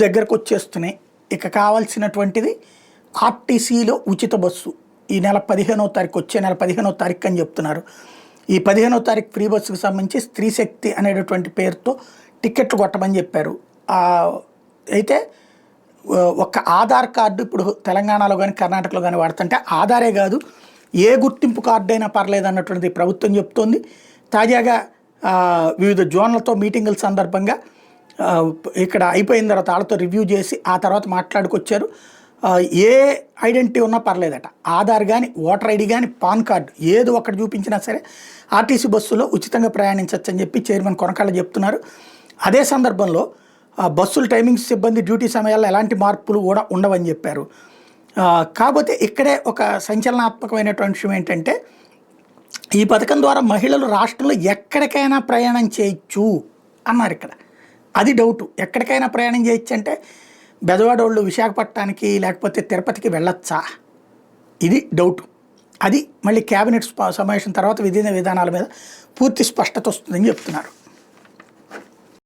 దగ్గరకు వచ్చేస్తున్నాయి. ఇక కావాల్సినటువంటిది ఆర్టీసీలో ఉచిత బస్సు ఈ నెల 15వ తారీఖు, వచ్చే నెల 15వ తారీఖు అని చెప్తున్నారు. ఈ 15వ తారీఖు ఫ్రీ బస్సుకు సంబంధించి స్త్రీ శక్తి అనేటటువంటి పేరుతో టికెట్లు కొట్టమని చెప్పారు. అయితే ఒక్క ఆధార్ కార్డు ఇప్పుడు తెలంగాణలో కానీ కర్ణాటకలో కానీ వాడుతుంటే ఆధారే కాదు ఏ గుర్తింపు కార్డు అయినా పర్లేదు అన్నటువంటిది ప్రభుత్వం చెప్తోంది. తాజాగా వివిధ జోన్లతో మీటింగుల సందర్భంగా ఇక్కడ అయిపోయిన తర్వాత వాళ్ళతో రివ్యూ చేసి ఆ తర్వాత మాట్లాడుకొచ్చారు. ఏ ఐడెంటిటీ ఉన్నా పర్లేదట, ఆధార్ కానీ ఓటర్ ఐడి కానీ పాన్ కార్డు ఏదో ఒకటి చూపించినా సరే ఆర్టీసీ బస్సులో ఉచితంగా ప్రయాణించవచ్చు అని చెప్పి చైర్మన్ కొనకాళ్ళ చెప్తున్నారు. అదే సందర్భంలో బస్సుల టైమింగ్స్, సిబ్బంది డ్యూటీ సమయాల్లో ఎలాంటి మార్పులు కూడా ఉండవని చెప్పారు. కాకపోతే ఇక్కడే ఒక సంచలనాత్మకమైనటువంటి విషయం ఏంటంటే ఈ పథకం ద్వారా మహిళలు రాష్ట్రంలో ఎక్కడికైనా ప్రయాణం చేయొచ్చు అన్నారు. ఇక్కడ అది డౌటు, ఎక్కడికైనా ప్రయాణం చేయొచ్చు అంటే బెజవాడ వాళ్ళు విశాఖపట్నానికి లేకపోతే తిరుపతికి వెళ్ళొచ్చా, ఇది డౌటు. అది మళ్ళీ క్యాబినెట్ సమావేశం తర్వాత విధానాల మీద పూర్తి స్పష్టత వస్తుందని చెప్తున్నారు.